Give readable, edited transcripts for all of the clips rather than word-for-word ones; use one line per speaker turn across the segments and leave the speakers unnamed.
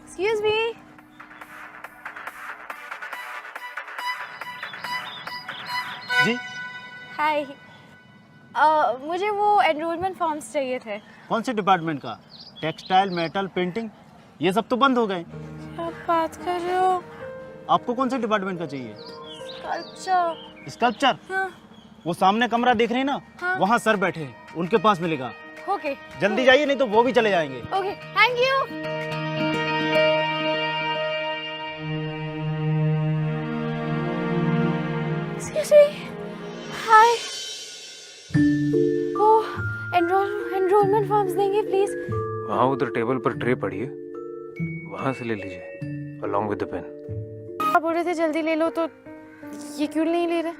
Excuse me.
जी
Hi. मुझे वो enrolment forms चाहिए थे।
कौन से डिपार्टमेंट का? टेक्सटाइल, मेटल, पेंटिंग, ये सब तो बंद हो गए।
क्या बात कर रहे हो?
आपको कौन से डिपार्टमेंट का चाहिए?
स्कल्पचर।
स्कल्पचर?
हाँ।
वो सामने कमरा देख रहे हैं ना,
हाँ।
वहाँ सर बैठे हैं, उनके पास मिलेगा।
ओके।
जल्दी जाइए नहीं तो वो भी चले जाएंगे।
Okay, thank you. Excuse me. Hi. वो एनरोलमेंट फॉर्म्स देंगे प्लीज?
वहाँ उधर टेबल पर ट्रे पड़ी है, वहाँ से ले लीजिए along with the pen।
आप बोल रहे थे जल्दी ले लो, तो ये क्यों नहीं ले रहे?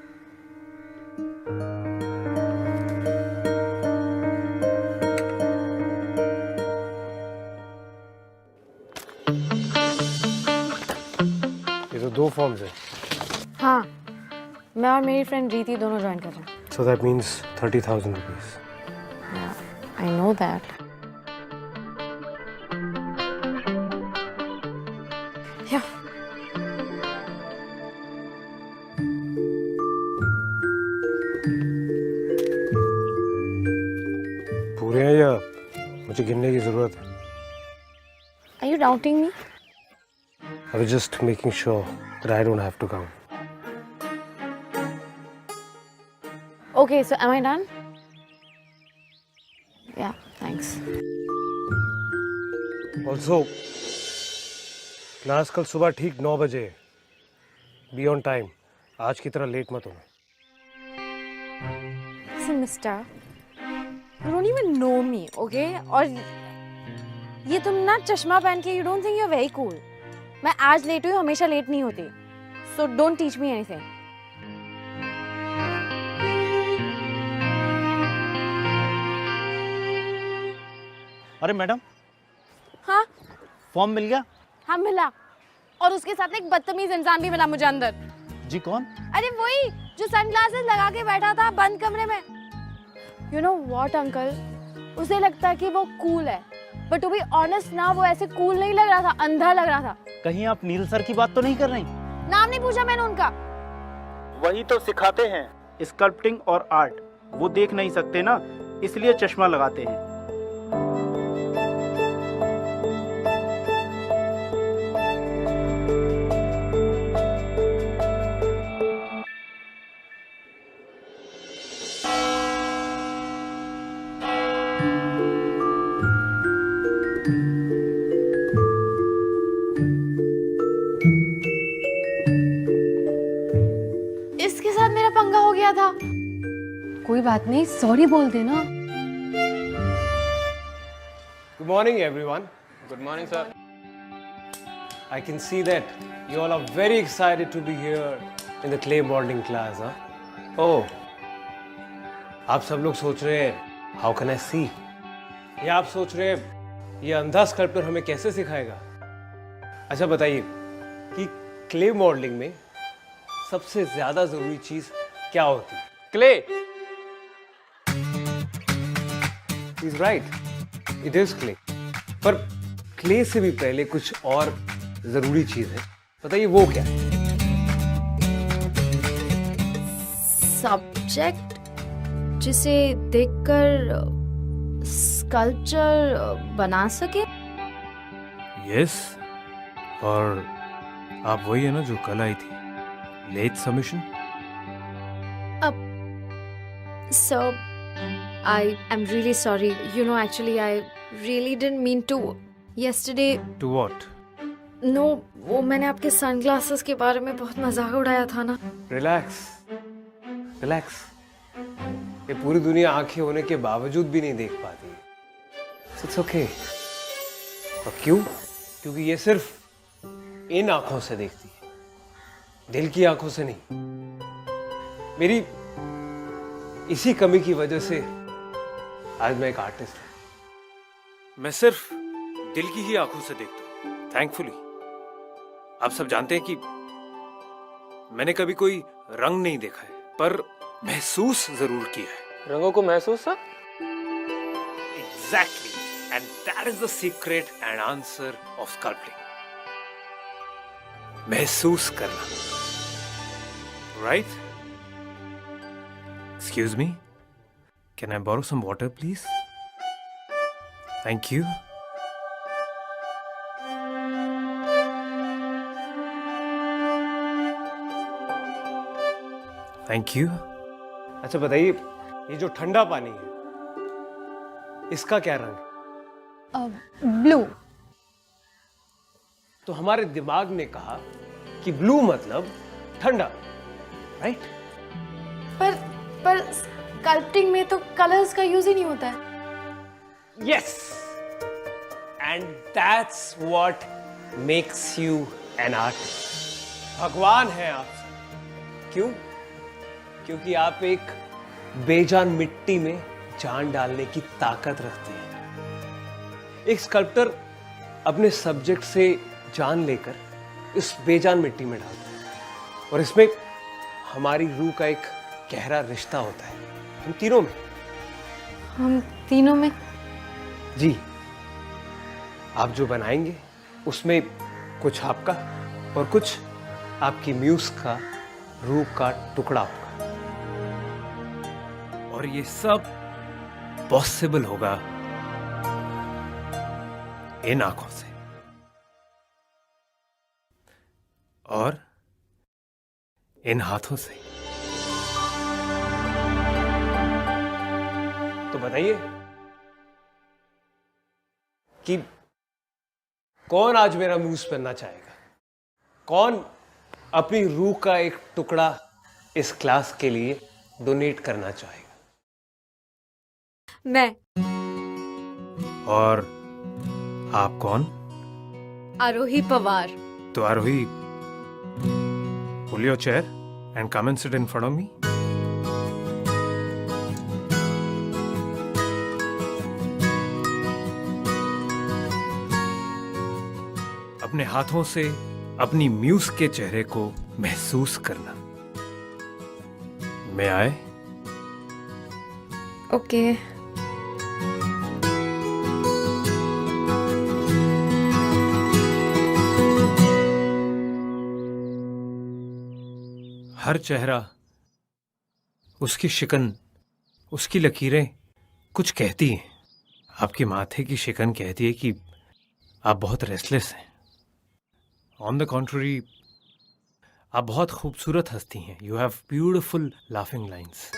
ये तो 2 फॉर्म्स है।
हाँ, मैं और मेरी फ्रेंड रीति दोनों ज्वाइन कर रहे हैं।
So that means 30,000 rupees।
I know that. Yeah.
पूरे हैं या मुझे गिनने की जरूरत है?
Are you doubting me?
I was just making sure that I don't have to count।
Okay, so am I done? Yeah, thanks.
Also, class कल सुबह ठीक 9 बजे है। Be on time। आज की तरह लेट मत होना।
Listen, mister, you don't even know me, okay? और ये तुम ना चश्मा पहन के you don't think you're very cool. मैं आज लेट हुई, हमेशा लेट नहीं होती। So don't teach me anything.
अरे मैडम,
हाँ?
फॉर्म मिल गया?
हाँ मिला। और उसके साथ एक बदतमीज इंसान भी मिला मुझे अंदर।
जी कौन?
अरे वही जो सनग्लासेस लगा के बैठा था बंद कमरे में। You know what, uncle? उसे लगता है कि वो कूल है, बट टू बी ऑनेस्ट ना, वो ऐसे कूल नहीं लग रहा था, अंधा लग रहा था।
कहीं आप नील सर की बात तो नहीं कर रही?
नाम नहीं पूछा मैंने उनका।
वही तो सिखाते हैं, स्कल्पटिंग और आर्ट। वो देख नहीं सकते ना, इसलिए चश्मा लगाते हैं।
इसके साथ मेरा पंगा हो गया था। कोई बात नहीं, सॉरी बोल देना।
Good morning, everyone।
Good morning, sir.
I can see that you all are very excited to be here in the clay modeling class, huh? Oh, आप सब लोग सोच रहे हैं how can I see? या आप सोच रहे हैं ये अंधा स्कल्पटर हमें कैसे सिखाएगा? अच्छा बताइए कि क्ले मॉडलिंग में सबसे ज्यादा जरूरी चीज क्या होती है?
Clay.
He's right. It is clay. पर क्ले से भी पहले कुछ और जरूरी चीज है, बताइए वो क्या है?
सब्जेक्ट जिसे देखकर स्कल्पचर बना सके।
यस, और आप वही है ना जो कल आई थी, late submission.
So, I am really sorry. You know, actually, I really didn't mean to. Yesterday,
to what?
no, वो मैंने आपके सनग्लासेस के बारे में बहुत मजाक उड़ाया था ना।
Relax, relax. ये पूरी दुनिया आंखें होने के बावजूद भी नहीं देख पाती। It's okay. और क्यों? क्योंकि ये सिर्फ इन आंखों से देखती है, दिल की आंखों से नहीं। मेरी इसी कमी की वजह से आज मैं एक आर्टिस्ट हूं। मैं सिर्फ दिल की ही आंखों से देखता हूं, थैंकफुली। आप सब जानते हैं कि मैंने कभी कोई रंग नहीं देखा है, पर महसूस जरूर किया है।
रंगों को महसूस, sir?
Exactly. And that is the secret and answer of sculpting. महसूस करना. Right? Excuse me? Can I borrow some water, please? Thank you. Thank you. अच्छा बताइए, ये जो ठंडा पानी है, इसका क्या रंग है?
ब्लू.
तो हमारे दिमाग ने कहा कि ब्लू मतलब ठंडा, राइट?
पर स्कल्पटिंग में तो कलर्स का यूज ही नहीं होता है.
Yes. And that's what makes you an artist. भगवान है आप. क्यों? क्योंकि आप एक बेजान मिट्टी में जान डालने की ताकत रखते हैं. एक स्कल्प्टर अपने सब्जेक्ट से जान लेकर इस बेजान मिट्टी में डालता है और इसमें हमारी रूह का एक गहरा रिश्ता होता है हम तीनों में.
हम तीनों में?
जी. आप जो बनाएंगे उसमें कुछ आपका और कुछ आपकी म्यूज का रूह का टुकड़ा होगा. और ये सब पॉसिबल होगा इन आंखों से और इन हाथों से. तो बताइए कि कौन आज मेरा म्यूज पहनना चाहेगा? कौन अपनी रूह का एक टुकड़ा इस क्लास के लिए डोनेट करना चाहेगा?
मैं.
और आप कौन?
आरोही पवार.
तो आरोही, pull your chair and come and sit in front of me. अपने हाथों से अपनी म्यूज के चेहरे को महसूस करना. मैं आए?
ओके.
हर चेहरा, उसकी शिकन, उसकी लकीरें कुछ कहती हैं. आपके माथे की शिकन कहती है कि आप बहुत रेस्टलेस हैं. ऑन द कॉन्ट्ररी, आप बहुत खूबसूरत हस्ती हैं. You have beautiful laughing lines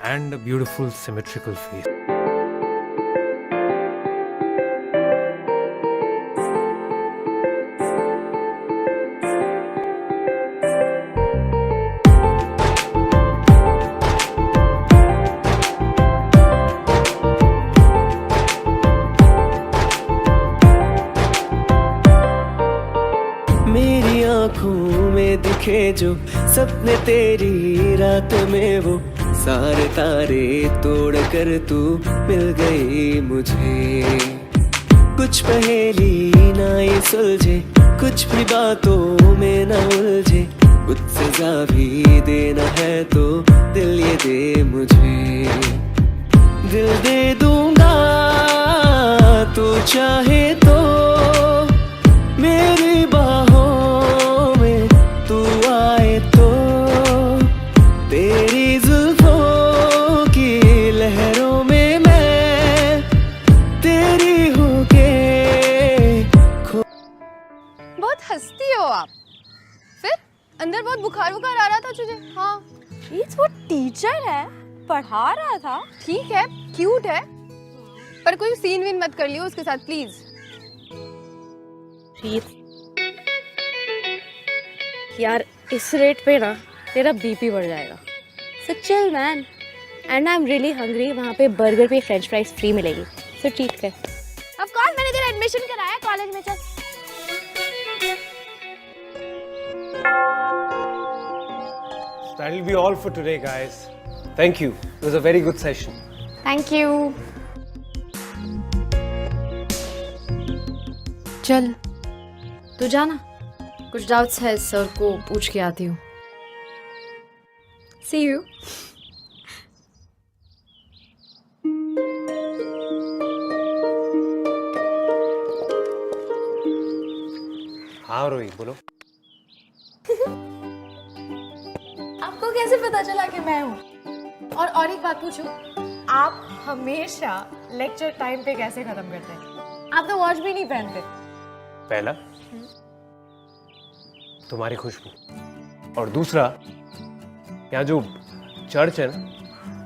and a beautiful symmetrical face.
मेरी आंखों में दिखे जो सपने तेरी रात में, वो सारे तारे तोड़ कर तू मिल गई मुझे. कुछ पहेली ना ये सुलझे, कुछ भी बातों में ना उलझे, कुछ सजा भी देना है तो दिल ये दे मुझे. दिल दे दूंगा तू चाहे तो, मेरी बाहों में तू आए तो, तेरी जुल्फों की लहरों में मैं तेरी होके
बहुत हंसती हो आप. फिर अंदर बहुत बुखार आ रहा था तुझे. हाँ,
वो टीचर है, पढ़ा रहा था.
ठीक है, क्यूट है, पर कोई सीन विन मत कर लियो उसके साथ प्लीज.
यार इस रेट पे ना तेरा बीपी बढ़ जाएगा. So chill man. And I am really hungry. वहाँ पे बर्गर पे फ्रेंच फ्राइज फ्री मिलेगी. सो ट्रीट कर. ऑफ कोर्स मैंने तेरा एडमिशन कराया कॉलेज में. चल.
That will be all for today, guys. Thank you. It was a very good session.
Thank you. चल तू जाना, कुछ डाउट्स है सर को पूछ के आती हूँ. सी यू.
रोही बोलो।
आपको कैसे पता चला कि मैं हूँ? और एक बात पूछूं, आप हमेशा लेक्चर टाइम पे कैसे खत्म करते हैं? आप तो वॉच भी नहीं पहनते।
पहला, तुम्हारी खुशबू, और दूसरा, यहाँ जो चर्च है ना,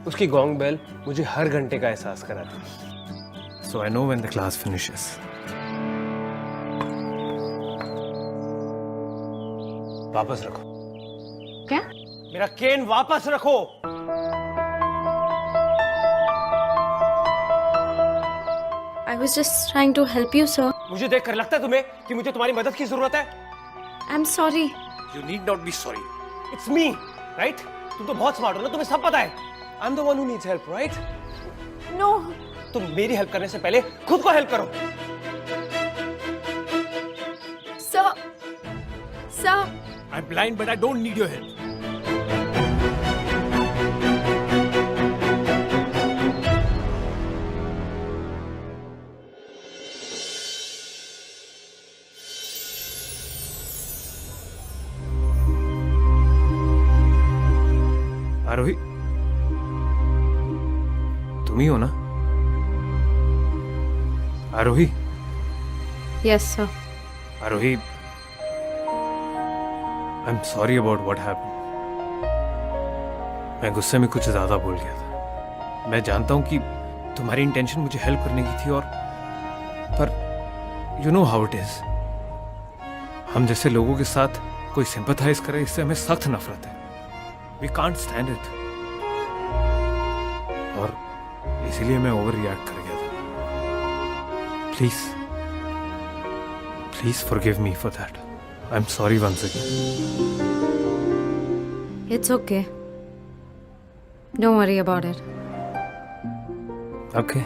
उसकी गोंग बेल मुझे हर घंटे का एहसास कराती है। So I know when the class finishes. वापस रखो।
क्या?
मेरा केन वापस रखो।
I was just trying to help you, sir.
मुझे देखकर लगता है तुम्हें कि मुझे तुम्हारी मदद की जरूरत है?
I'm sorry.
You need not be sorry. It's me, right? तुम तो बहुत स्मार्ट हो ना, तुम्हें सब पता है। I'm the one who needs help, right?
No.
तुम मेरी हेल्प करने से पहले खुद को हेल्प करो।
Sir.
I'm blind, but I don't need your help. आरोही, तुम ही हो ना? आरोही,
Yes, sir.
Aarohi, I'm sorry about what happened. मैं गुस्से में कुछ ज्यादा बोल गया था। मैं जानता हूं कि तुम्हारी इंटेंशन मुझे हेल्प करने की थी, और पर you know how it is. हम जैसे लोगों के साथ कोई सिंपैथाइज करे, इससे हमें सख्त नफरत है। We can't stand it. और इसीलिए मैं ओवर रिएक्ट कर गया था। Please forgive me for that. I'm sorry once again.
It's okay. Don't worry about it.
Okay.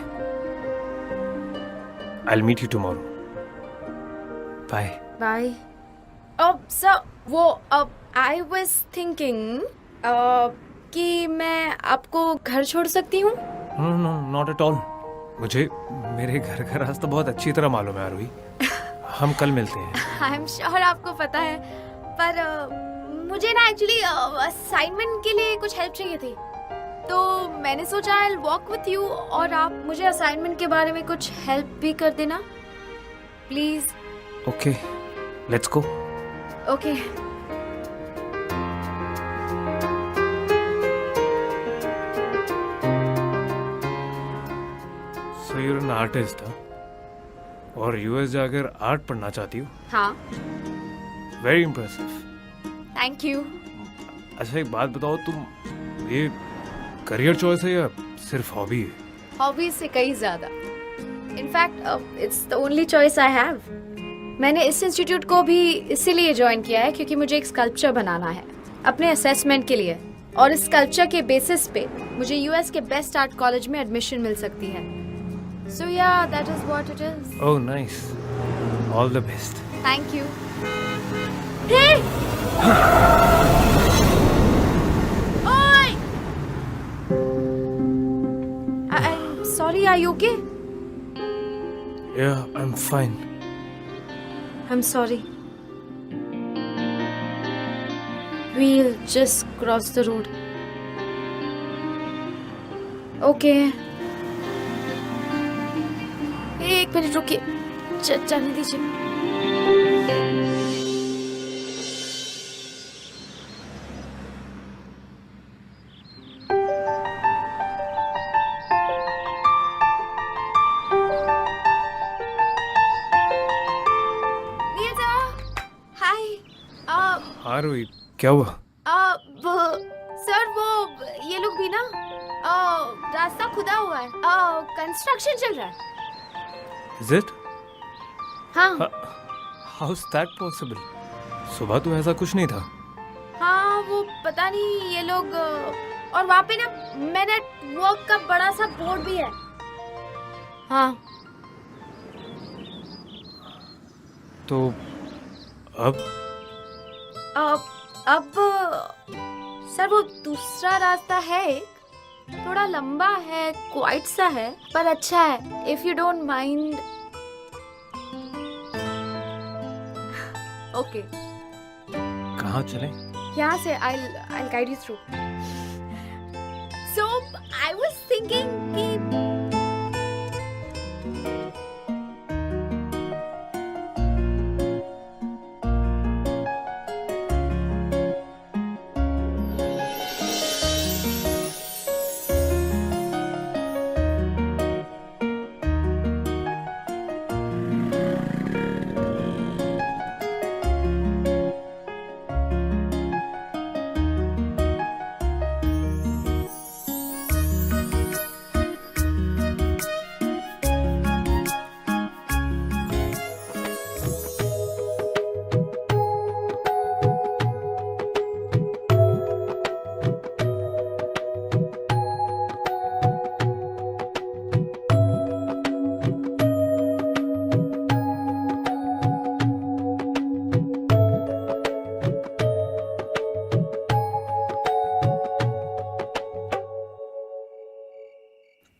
I'll meet you tomorrow. Bye.
Bye. Sir, I was thinking कि मैं आपको घर छोड़ सकती हूँ?
No, not at all. मुझे मेरे घर का रास्ता बहुत अच्छी तरह मालूम है आरोही। हम कल मिलते हैं।
आई एम श्योर आपको पता है, पर मुझे ना एक्चुअली असाइनमेंट के लिए कुछ हेल्प चाहिए थी, तो मैंने सोचा I will walk with you, और आप मुझे असाइनमेंट के बारे में कुछ हेल्प भी कर देना please.
Okay, let's go.
Okay.
So you're an artist, huh? और यूएस जाकर आर्ट पढ़ना चाहती हो?
हाँ।
Very impressive.
Thank you.
अच्छा एक बात बताओ, तुम ये करियर चॉइस है या सिर्फ हॉबी है?
हॉबीज से कई ज्यादा। In fact it's the only choice I have. मैंने इस इंस्टीट्यूट को भी इसीलिए ज्वाइन किया है क्योंकि मुझे एक स्कल्पचर बनाना है अपने असेसमेंट के लिए, और इस स्कल्पचर के बेसिस पे मुझे यूएस के बेस्ट आर्ट कॉलेज में एडमिशन मिल सकती है। So yeah that is what it is.
Oh nice, all the best.
Thank you. Hey ओए, I am sorry, are you okay?
Yeah I am fine.
I'm sorry. We'll just cross the road. Okay. एक minute रुकिए, जाने दीजिए।
हाँ रोही, क्या हुआ?
Sir वो ये लोग भी ना रास्ता खुदा हुआ है, कंस्ट्रक्शन चल रहा है।
Is it?
हाँ
How's that possible? सुबह तो ऐसा कुछ नहीं था।
हाँ, वो पता नहीं ये लोग, और वहाँ पे ना मैन एट वर्क का बड़ा सा बोर्ड भी है। हाँ
तो अब
अब सर वो दूसरा रास्ता है, थोड़ा लंबा है, क्वाइट सा है, पर अच्छा है, if you don't mind. Okay
कहाँ चले?
यहाँ से I'll guide you through. So I was thinking कि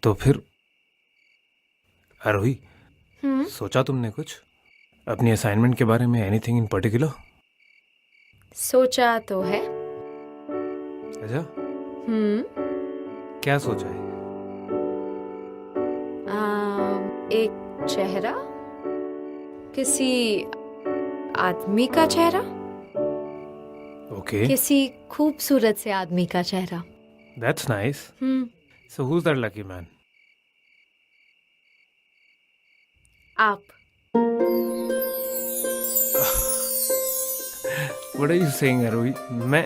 तो फिर आरोही, सोचा तुमने कुछ अपनी असाइनमेंट के बारे में? Anything in particular?
सोचा तो है.
अच्छा, क्या सोचा है?
एक चेहरा, किसी आदमी का चेहरा,
ओके,
किसी खूबसूरत से आदमी का चेहरा.
That's nice. So who's that lucky man?
आप.
What are you saying, Arohi? मैं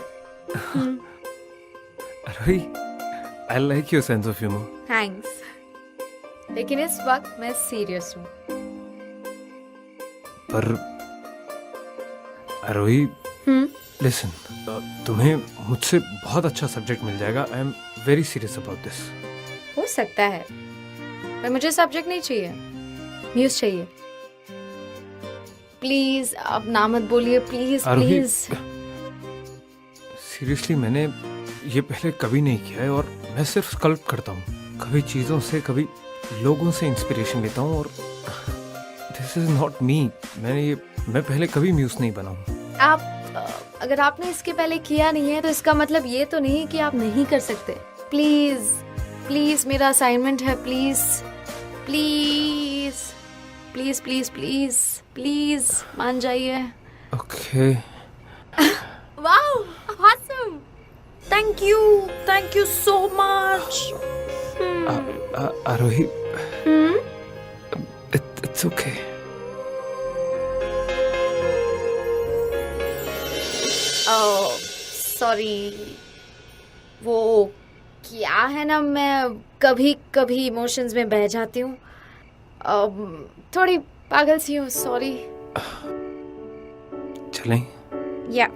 Arohi, I like your sense of humor.
Thanks. लेकिन इस वक्त मैं सीरियस हूँ.
पर आरोही, लिसन, तुम्हें मुझसे बहुत अच्छा सब्जेक्ट मिल जाएगा. I am very serious about this.
हो सकता है, पर मुझे सब्जेक्ट नहीं चाहिए, म्यूज चाहिए. प्लीज आप ना मत बोलिए, प्लीज
आरोही,
प्लीज.
सीरियसली मैंने ये पहले कभी नहीं किया है और मैं सिर्फ स्कल्प करता हूँ. कभी चीज़ों से, कभी लोगों से इंस्पिरेशन लेता हूँ और दिस इज नॉट मी. मैं पहले कभी म्यूज नहीं बना हूँ.
आप अगर आपने इसके पहले किया नहीं है तो इसका मतलब ये तो नहीं कि आप नहीं कर सकते. प्लीज प्लीज, मेरा असाइनमेंट है. Please please please please please please मान जाइए.
Okay.
Wow, awesome. Thank you so much.
Aarohi, it's okay.
Sorry. वो क्या है ना, मैं कभी कभी इमोशंस में बह जाती हूँ. थोड़ी पागल सी हूँ. सॉरी.
चलें?
या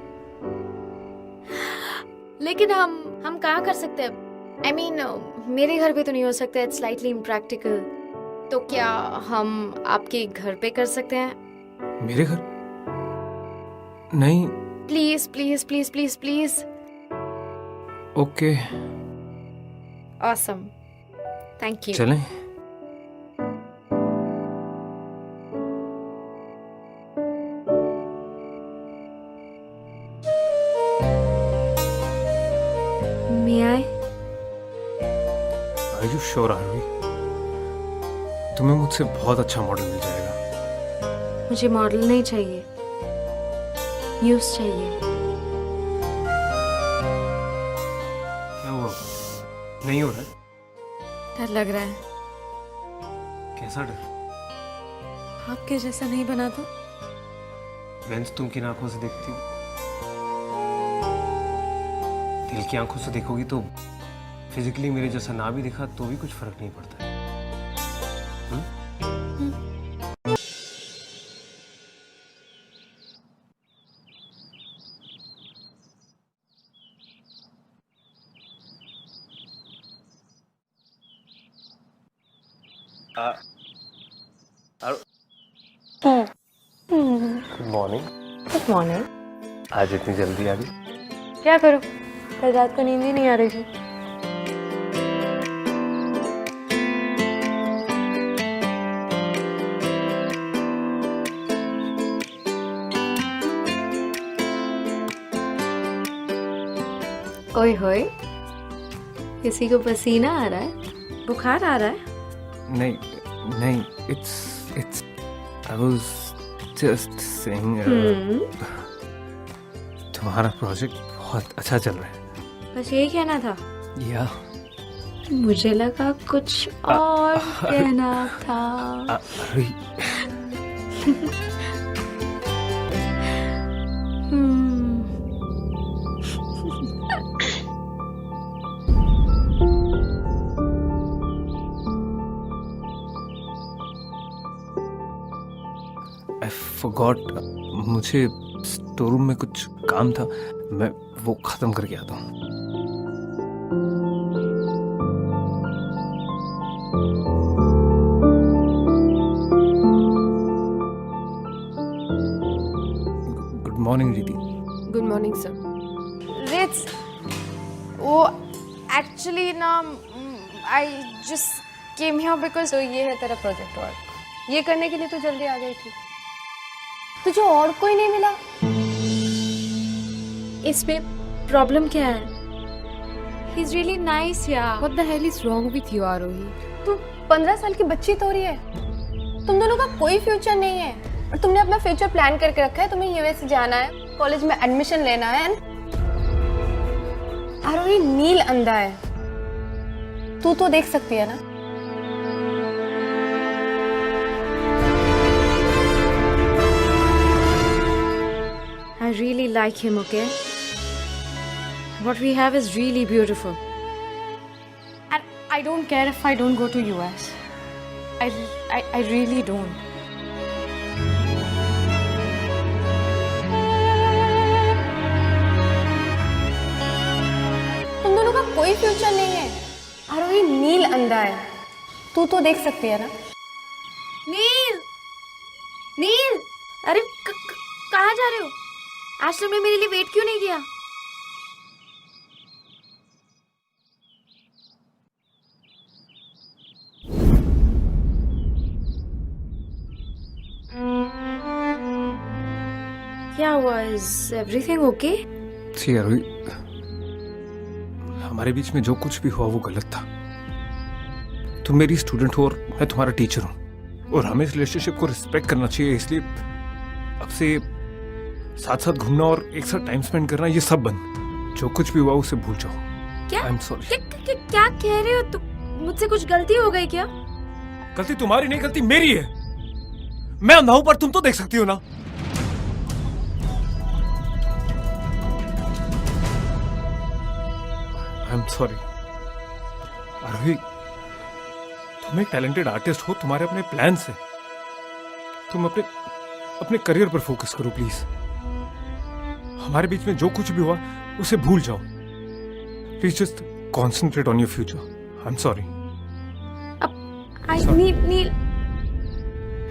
लेकिन हम कहाँ कर सकते हैं? I mean, मेरे घर पे तो नहीं हो सकता. It's slightly impractical. तो क्या हम आपके घर पे कर सकते हैं?
मेरे घर? नहीं.
Please please please please please.
Okay.
Awesome. Thank you.
चलें?
May I?
Are you sure, आरोही? तुम्हें मुझसे बहुत अच्छा मॉडल मिल जाएगा.
मुझे मॉडल नहीं चाहिए, न्यूज़ चाहिए.
क्या हुआ? नहीं हो रहा है?
डर लग रहा है.
कैसा डर?
आपके जैसा नहीं बना तो?
लेंस तुम किन आंखों से देखती हो? दिल की आंखों से देखोगी तो फिजिकली मेरे जैसा ना भी दिखा तो भी कुछ फर्क नहीं पड़ता है. Good morning.
Good morning.
आज इतनी जल्दी आ गई?
क्या करूं, कल रात को नींद ही नहीं आ रही थी.
ओए होए, किसी को पसीना आ रहा है?
बुखार आ रहा है?
नहीं नहीं, it's I was just saying तुम्हारा प्रोजेक्ट बहुत अच्छा चल रहा है।
बस यही कहना था।
या
मुझे लगा कुछ और कहना था।
अरे आई फॉरगॉट, मुझे स्टोर रूम में कुछ काम था, मैं वो खत्म करके आता हूँ। गुड मॉर्निंग दीदी।
Good morning sir.
रिट्स, वो एक्चुअली ना I just came here because
तो ये है तेरा प्रोजेक्ट वर्क, ये करने के लिए तू जल्दी आ गई थी। तुझे और कोई नहीं मिला?
इसमें प्रॉब्लम क्या है? ही इज रियली नाइस यार।
What the hell is wrong with you, आरोही? तू 15 साल की बच्ची तो हो रही है। तुम दोनों का कोई फ्यूचर नहीं है और तुमने अपना फ्यूचर प्लान करके रखा है। तुम्हें यूएस जाना है, कॉलेज में एडमिशन लेना है। आरोही, नील अंधा है, तू तो देख सकती है ना।
I really like him, okay? What we have is really beautiful. And I don't care if I don't go to US. I really don't.
तुम दोनों का कोई फ्यूचर नहीं है। आरोही, नील अंधा है, तू तो देख सकती है ना।
नील! नील! अरे कहाँ जा रहे हो? आज तुमने मेरे लिए वेट क्यों नहीं किया? क्या हुआ? Is everything okay?
सी आरोही, हमारे बीच में जो कुछ भी हुआ वो गलत था। तुम मेरी स्टूडेंट हो और मैं तुम्हारा टीचर हूँ, और हमें इस रिलेशनशिप को रिस्पेक्ट करना चाहिए। इसलिए अब से साथ साथ घूमना और एक साथ टाइम स्पेंड करना, ये सब बंद। जो कुछ भी हुआ उसे भूल जाओ।
क्या?
आई एम सॉरी।
क्या कह रहे हो तुम? मुझसे कुछ गलती हो गई क्या?
गलती तुम्हारी नहीं, गलती मेरी है। मैं अंधा हूं पर तुम तो देख सकती हो ना। आई एम सॉरी आरोही, तुम एक टैलेंटेड आर्टिस्ट हो, तुम्हारे अपने प्लान्स हैं। तुम अपने करियर पर फोकस करो प्लीज। हमारे बीच में जो कुछ भी हुआ उसे भूल जाओ। Please just concentrate on your future. I am sorry.
Neel,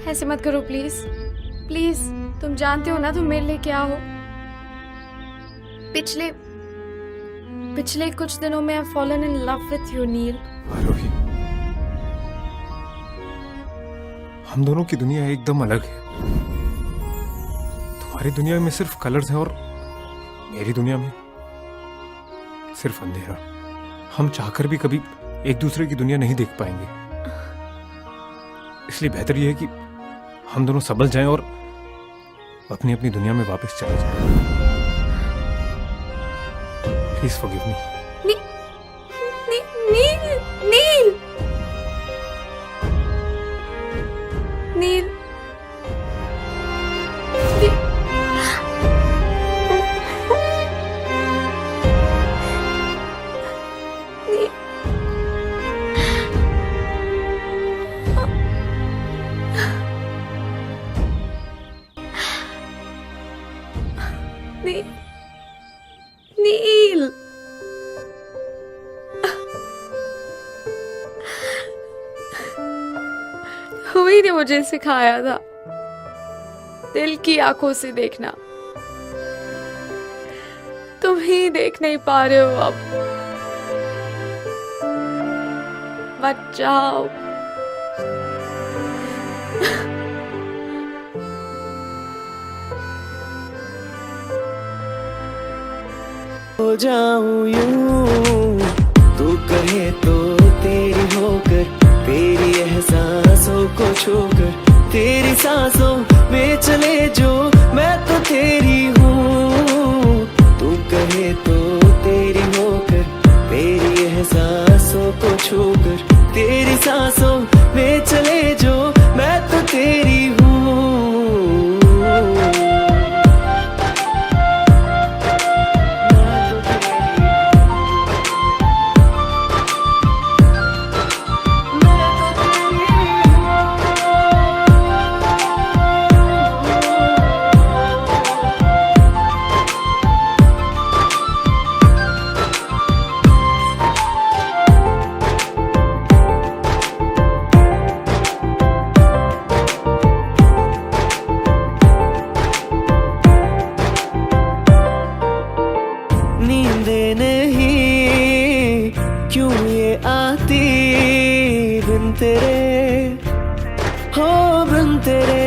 ऐसे मत करो प्लीज। प्लीज, तुम जानते हो ना तुम मेरे लिए क्या हो। पिछले कुछ दिनों में I fallen in love with you Neel.
Aarohi, हम दोनों की दुनिया एकदम अलग है। तुम्हारी दुनिया में सिर्फ कलर्स हैं और मेरी दुनिया में सिर्फ अंधेरा। हम चाहकर भी कभी एक दूसरे की दुनिया नहीं देख पाएंगे। इसलिए बेहतर यह है कि हम दोनों संभल जाएं और अपनी अपनी दुनिया में वापस चले जाएं। Please forgive me.
Neel! Neel! Neel! Neel! वही ने मुझे सिखाया था, दिल की आंखों से देखना। तुम ही देख नहीं पा रहे हो अब। मत जाओ।
जाऊं यूं, तू कहे तो तेरी होकर, तेरी एहसासों को छूकर, तेरी सांसों में चले जो मैं तो तेरी हूँ। तू कहे तो तेरी होकर, तेरी एहसासों को छूकर, तेरी सांसों में चले जो मैं तो तेरी हूँ। नींदे नहीं क्यों ये आती बिन तेरे, हो बिन तेरे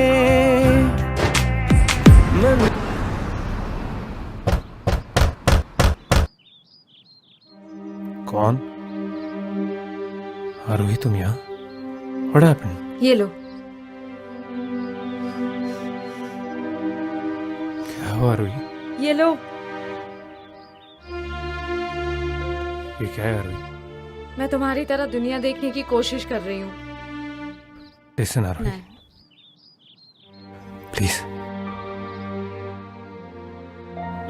मन।
कौन? आरोही तुम यहाँ? What happened?
ये लो।
क्या हुआ आरोही?
ये लो।
ये क्या है आरोही?
मैं तुम्हारी तरह दुनिया देखने की कोशिश कर रही हूँ।
Listen आरोही,
नहीं,
please,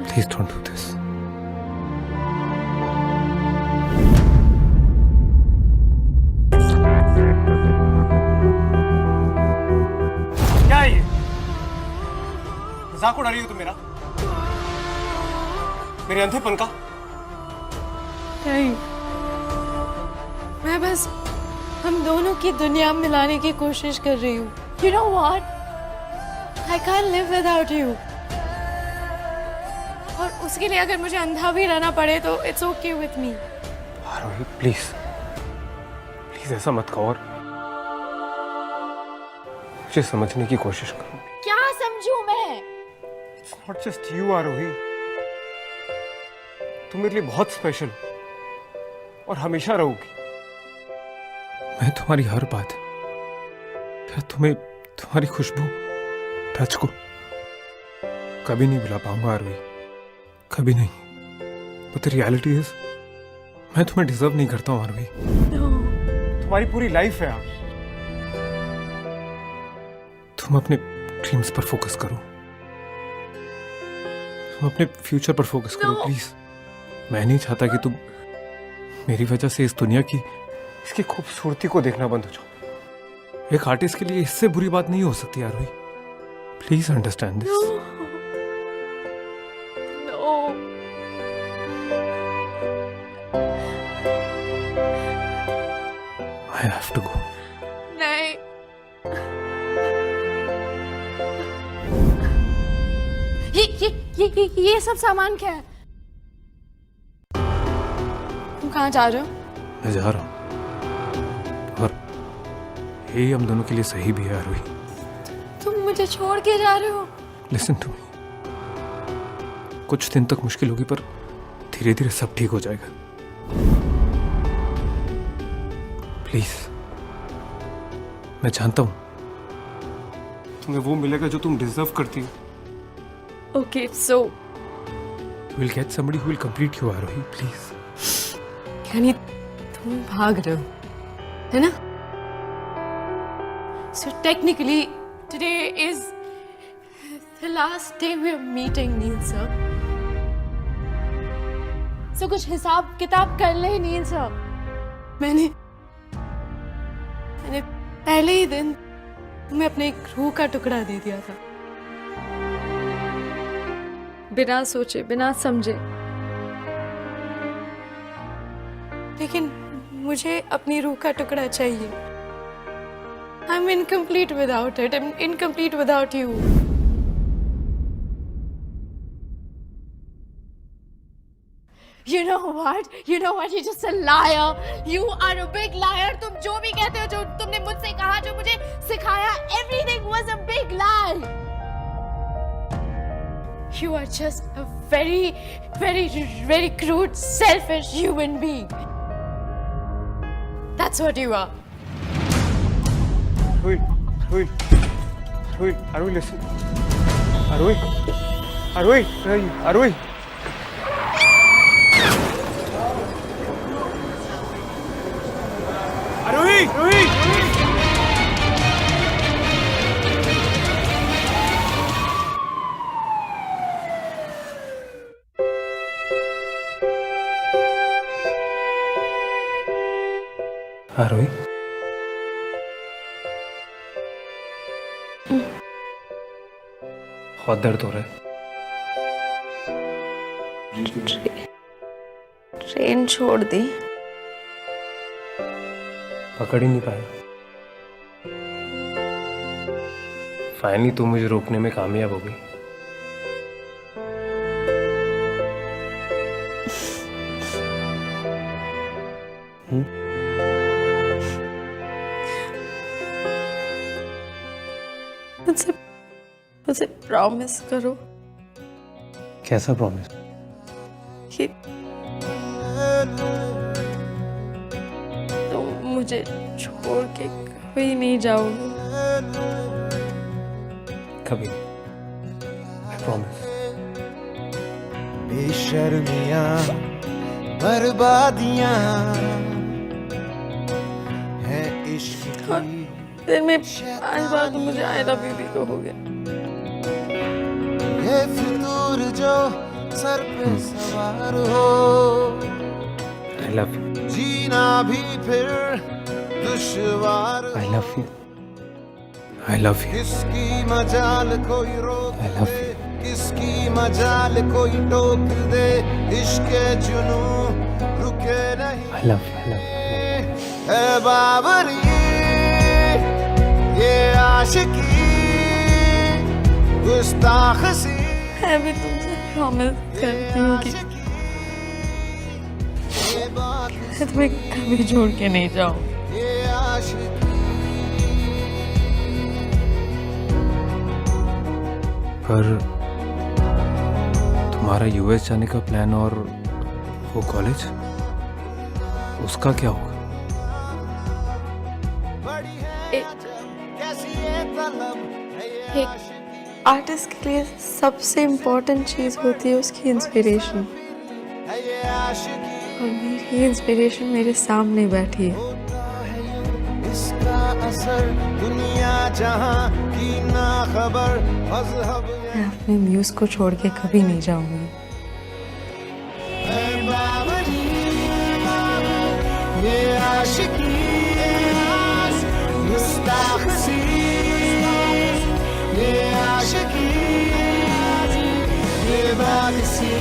please don't do this.
क्या है ये? मजाक उड़ा रही हो तुम मेरा? मेरे अंधेपन का?
नहीं, मैं बस हम दोनों की दुनिया मिलाने की कोशिश कर रही हूँ। You know what? I can't live without you. और उसके लिए अगर मुझे अंधा भी रहना पड़े तो it's okay with me.
Aarohi please, please ऐसा मत कहो और मुझे समझने की कोशिश करो।
क्या समझूं मैं?
It's not just you आरोही, तुम मेरे लिए बहुत स्पेशल और हमेशा रहोगी। मैं तुम्हारी हर बात, क्या तुम्हें तुम्हारी खुशबू, टच को कभी नहीं भुला पाऊंगा आरोही, कभी नहीं। But the reality is, मैं तुम्हें डिजर्व नहीं करता हूँ आरोही। तुम्हारी पूरी लाइफ है यार। तुम अपने ड्रीम्स पर फोकस करो, तुम अपने फ्यूचर पर फोकस करो प्लीज। मैं नहीं चाहता कि तुम मेरी वजह से इस दुनिया की इसकी खूबसूरती को देखना बंद हो जाओ। एक आर्टिस्ट के लिए इससे बुरी बात नहीं हो सकती Aarohi, please understand this. I have to go.
नहीं, ये सब सामान क्या है? तुम कहाँ जा रहे हो?
मैं जा रहा हूँ और यही हम दोनों के लिए सही भी है आरोही।
तुम मुझे छोड़ के जा रहे हो?
लिसन टू मी, कुछ दिन तक मुश्किल होगी पर धीरे धीरे सब ठीक हो जाएगा। प्लीज, मैं जानता हूं तुम्हें वो मिलेगा जो तुम डिजर्व करती हो।
Okay, so
You will get somebody who will complete you, Aarohi, please.
यानी तुम भाग रहे हो, है ना? So technically today is the last day we are meeting, Neil sir. So कुछ हिसाब किताब कर ले नील सर। मैंने पहले ही दिन तुम्हें अपने एक रूह का टुकड़ा दे दिया था, बिना सोचे बिना समझे। लेकिन मुझे अपनी रूह का टुकड़ा चाहिए। I'm incomplete without it. I'm incomplete without you. You know what? You know what? You're just a liar. You are a big liar. तुम जो भी कहते हो, जो तुमने मुझसे कहा, जो मुझे सिखाया, everything was a big lie. You are just a very, very, very crude, selfish human being. That's what you are.
Arui, listen. Arui, where are you? Arui. Arui. Arui. बहुत दर्द हो रहा है।
ट्रेन छोड़ दी।
पकड़ ही नहीं पाया। फाइनली तू मुझे रोकने में कामयाब हो गई।
मुझे प्रॉमिस करो
कैसा प्रॉमिस?
कि तुम मुझे छोड़ के कभी नहीं जाओगे।
कभी। I promise.
बेशर्मियां बर्बादियां है इश्क की।
फिर मैं 5 बार तो मुझे आई लव यू भी कहोगे।
ये फितूर जो सर पे सवार हो,
I love you.
जीना भी फिर दुश्वार
I love you. I love you.
किसकी मजाल कोई रोक
I love
दे,
you.
किसकी मजाल कोई टोक दे, इश्क जुनू रुके नहीं।
I love you. I love you.
है बाबरी ये आशिकी गुस्ताख सी।
मैं भी तुमसे प्रॉमिस करती हूँ कि मैं तुम्हें कभी छोड़ के नहीं जाऊँ।
ये आशिकी
पर तुम्हारा यूएस जाने का प्लान और वो कॉलेज, उसका क्या होगा?
कैसी ये तलब है ये
एक आर्टिस्ट के लिए सबसे इम्पोर्टेंट चीज़ होती है उसकी इंस्पिरेशन,
है ये आशिकी।
और मेरी इंस्पिरेशन मेरे सामने बैठी है।
इसका असर दुनिया जहां की ना खबर मजहब
मैं अपने म्यूज को छोड़ के कभी नहीं जाऊंगी।
ये आशिकी गुस्ताख सी, ये आशिकी ये बात सी।